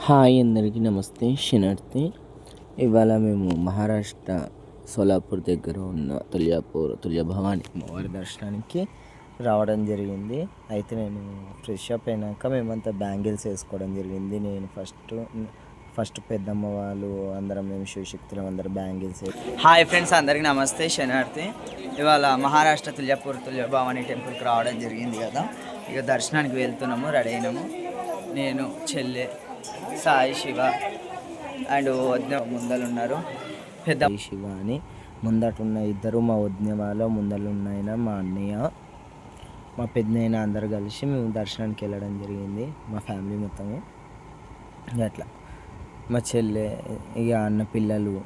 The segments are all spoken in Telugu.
హాయ్ అందరికీ నమస్తే శనార్థి. ఇవాళ మేము మహారాష్ట్ర సోలాపూర్ దగ్గర ఉన్న తుల్య భవాని అమ్మవారి దర్శనానికి రావడం జరిగింది. అయితే నేను ఫ్రెష్ అప్ అయినాక మేమంతా బ్యాంగిల్స్ వేసుకోవడం జరిగింది. నేను ఫస్ట్ పెద్దమ్మ వాళ్ళు అందరం మేము శివశక్తులం అందరం బ్యాంగిల్స్. హాయ్ ఫ్రెండ్స్, అందరికీ నమస్తే శనార్థి. ఇవాళ మహారాష్ట్ర తుల్య భవాని టెంపుల్కి రావడం జరిగింది కదా. ఇక దర్శనానికి వెళ్తున్నాము, రెడీ అయినాము. నేను, చెల్లె, సాయి, శివ అండ్ వదిన ముందలున్నారు. పెద్ద శివ అని ముందటున్న ఇద్దరు మా వదిన వాళ్ళ ముందలున్న మా అన్నయ్య, మా పెద్దనైన అందరు కలిసి మేము దర్శనానికి వెళ్ళడం జరిగింది. మా ఫ్యామిలీ మొత్తము అట్లా. మా చెల్లె ఇక అన్న పిల్లలు,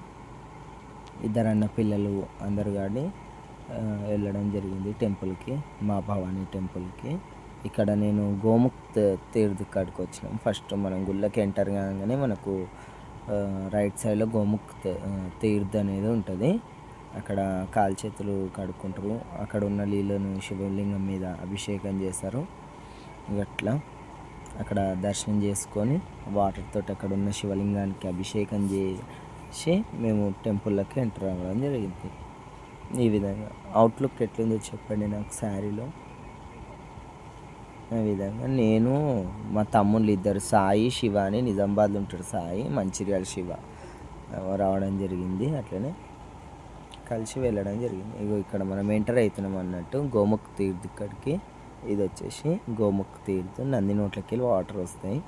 ఇద్దరు అన్న పిల్లలు అందరు కానీ వెళ్ళడం జరిగింది టెంపుల్కి, మా భవానీ టెంపుల్కి. ఇక్కడ నేను గోముఖ్ తీర్థ్ కాడికి వచ్చినాం. ఫస్ట్ మనం గుళ్ళకి ఎంటర్ కాగానే మనకు రైట్ సైడ్లో గోముఖ్ తీర్థ్ అనేది ఉంటుంది. అక్కడ కాలు చేతులు కడుక్కుంటారు. అక్కడ ఉన్న నీళ్ళను శివలింగం మీద అభిషేకం చేస్తారు. అట్లా అక్కడ దర్శనం చేసుకొని వాటర్ తోటి అక్కడ ఉన్న శివలింగానికి అభిషేకం చేసి మేము టెంపుల్లోకి ఎంటర్ అవ్వడం జరిగింది. ఈ విధంగా అవుట్లుక్ ఎట్లుందో చెప్పండి నాకు శారీలో. ఆ విధంగా నేను, మా తమ్ముళ్ళు ఇద్దరు, సాయి, శివ అని నిజామాబాద్లో ఉంటాడు సాయి, మంచిర్యాల శివ రావడం జరిగింది. అట్లనే కలిసి వెళ్ళడం జరిగింది. ఇగో ఇక్కడ మనం ఎంటర్ అవుతున్నాం అన్నట్టు గోముఖ్ తీర్థ్ ఇక్కడికి. ఇది వచ్చేసి గోముఖ్ తీర్థ్. నంది నోట్లకి వెళ్ళి వాటర్ వస్తాయి.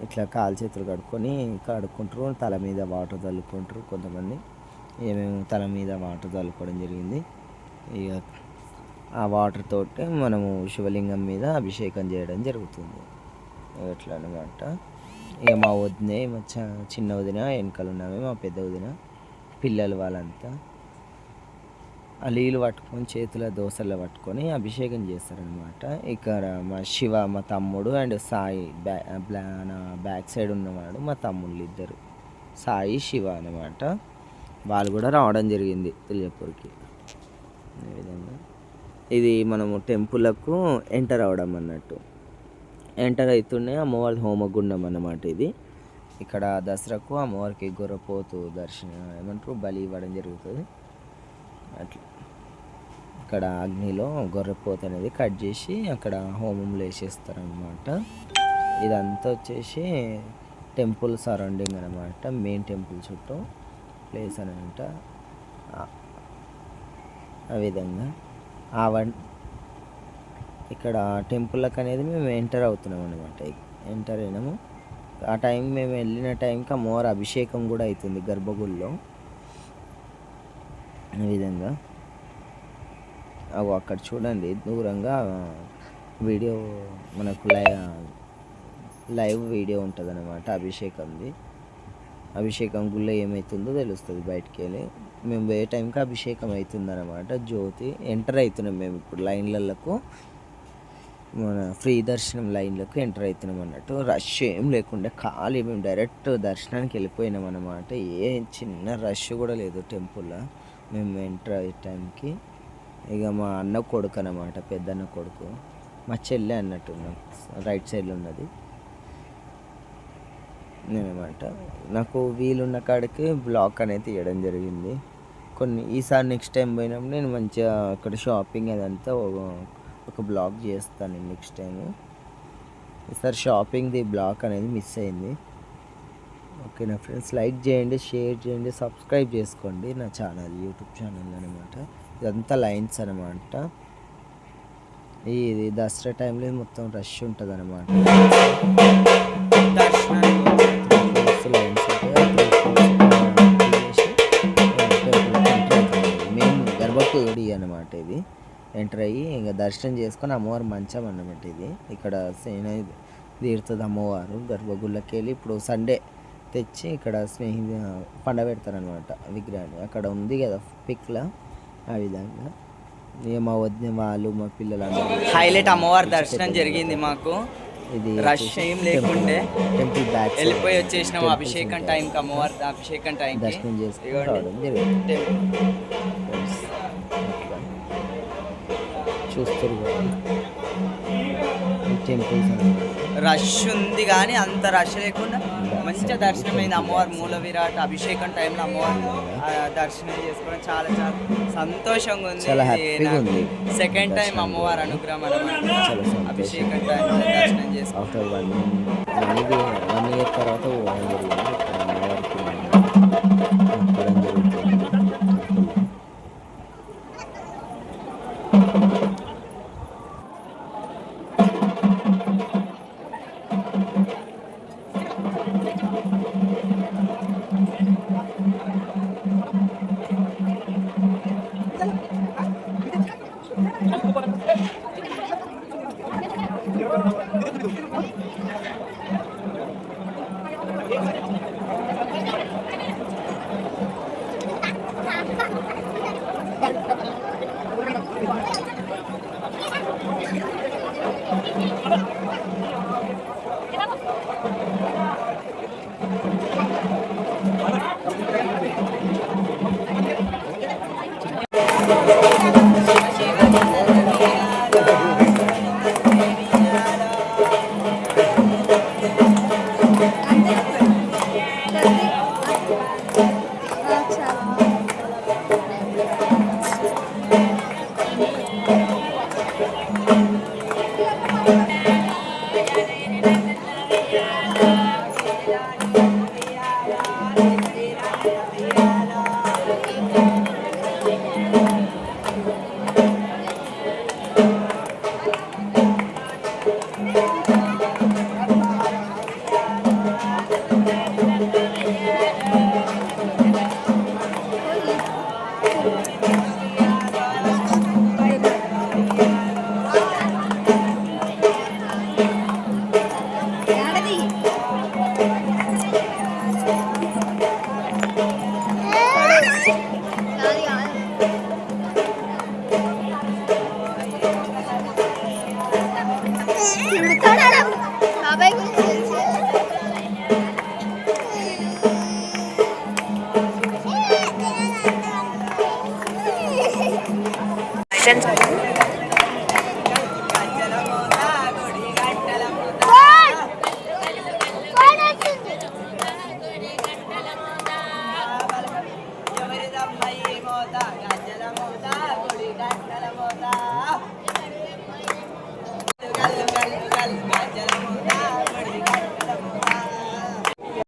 ఇట్లా కాలు చేతులు కడుక్కుంటారు, తల మీద వాటర్ చల్లుకుంటారు. కొంతమంది ఏమేమి తల మీద వాటర్ చల్లుకోవడం జరిగింది. ఇక ఆ వాటర్ తోటి మనము శివలింగం మీద అభిషేకం చేయడం జరుగుతుంది. ఎట్లా అనమాట. ఇక మా వదిన, మా చిన్న వదిన వెనకాల ఉన్నామే, మా పెద్ద వదిన, పిల్లలు వాళ్ళంతా ఆ నీళ్ళు పట్టుకొని చేతుల దోశల్లో పట్టుకొని అభిషేకం చేస్తారనమాట. ఇక్కడ మా శివ, మా తమ్ముడు అండ్ సాయి నా బ్యాక్ సైడ్ ఉన్నవాడు మా తమ్ముళ్ళు ఇద్దరు, సాయి, శివ అనమాట. వాళ్ళు కూడా రావడం జరిగింది తుల్యపూర్కి. ఈ విధంగా ఇది మనము టెంపుల్కు ఎంటర్ అవడం అన్నట్టు. ఎంటర్ అవుతూనే అమ్మవారి హోమగుండం అన్నమాట ఇది. ఇక్కడ దసరాకు అమ్మవారికి గొర్రెపోతు దర్శనం బలి ఇవ్వడం జరుగుతుంది. అట్లా ఇక్కడ అగ్నిలో గొర్రెపోతు అనేది కట్ చేసి అక్కడ హోమంలో వేసేస్తారనమాట. ఇదంతా వచ్చేసి టెంపుల్ సరౌండింగ్ అనమాట. మెయిన్ టెంపుల్ చుట్టూ ప్లేస్ అనమాట. ఆ విధంగా ఇక్కడ టెంపుల్కి అనేది మేము ఎంటర్ అవుతున్నాం అనమాట. ఎంటర్ అయినాము. ఆ టైం మేము వెళ్ళిన టైంకి అమ్మవారి అభిషేకం కూడా అవుతుంది గర్భగుడిలో. ఈ విధంగా అక్కడ చూడండి దూరంగా వీడియో మనకు లైవ్ వీడియో ఉంటుంది అనమాట అభిషేకం గుళ్ళో ఏమవుతుందో తెలుస్తుంది బయటికి వెళ్ళి. మేము ఏ టైంకి అభిషేకం అవుతుంది అనమాట. జ్యోతి ఎంటర్ అవుతున్నాం మేము ఇప్పుడు లైన్లకు, మన ఫ్రీ దర్శనం లైన్లకు ఎంటర్ అవుతున్నాం అన్నట్టు. రష్ ఏం లేకుండా ఖాళీ మేము డైరెక్ట్ దర్శనానికి వెళ్ళిపోయినాం అనమాట. ఏ చిన్న రష్ కూడా లేదు టెంపుల్లో మేము ఎంటర్ అయ్యే టైంకి. ఇక మా అన్న కొడుకు అనమాట, పెద్దన్న కొడుకు, మా చెల్లె అన్నట్టు రైట్ సైడ్లో ఉన్నది నేనమాట. నాకు వీలున్న కాడికి బ్లాగ్ అనేది తీయడం జరిగింది. ఈసారి నెక్స్ట్ టైం పోయినప్పుడు నేను మంచిగా అక్కడ షాపింగ్ అదంతా ఒక బ్లాగ్ చేస్తాను నెక్స్ట్ టైము. ఈసారి షాపింగ్ది బ్లాగ్ అనేది మిస్ అయింది. ఓకేనా ఫ్రెండ్స్, లైక్ చేయండి, షేర్ చేయండి, సబ్స్క్రైబ్ చేసుకోండి నా ఛానల్, యూట్యూబ్ ఛానల్ అనమాట. ఇదంతా లైన్స్ అనమాట. ఇది దసరా టైంలో మొత్తం రష్ ఉంటుంది అనమాట. మెయిన్ గర్భగుడి అనమాట. ఇది ఎంటర్ అయ్యి ఇంకా దర్శనం చేసుకొని అమ్మవారు మంచం అన్నమాట. ఇది ఇక్కడ తీరుతుంది అమ్మవారు గర్భగుడిలోకి వెళ్ళి. ఇప్పుడు సండే తెచ్చి ఇక్కడ పండ పెడతారనమాట విగ్రహాన్ని. అక్కడ ఉంది కదా పిక్లా, ఆ విధంగా. ఇక మా వదిన వాళ్ళు, మా పిల్లలందరూ హైలైట్ అమ్మవారి దర్శనం జరిగింది మాకు. ఇది రష్ ఏం లేకుండే టెంపుల్ బ్యాక్ వెళ్ళిపోయి వచ్చేసినాం. అభిషేకం టైంకి అమ్మవారి అభిషేకం టైంకి దర్శనం చేసుకుని రావడం జరిగింది. చూస్తారు టెంపుల్స్ రష్ ఉంది కానీ అంత రష్ లేకుండా మంచిగా దర్శనమైంది. అమ్మవారు మూల విరాట్ అభిషేకం టైంలో అమ్మవారు దర్శనం చేసుకోవడం చాలా చాలా సంతోషంగా ఉంది. చాలా హ్యాపీగా ఉంది. సెకండ్ టైం అమ్మవారు అనుగ్రహం అన్నమాట. అభిషేకం టైంలో దర్శనం చేసుకోవడం ఆఫ్టర్ 1 ఇయర్ తర్వాత పోవడం జరిగింది. ఇక్కడ అమ్మవారికి మొక్కడం జరుగుతుంది.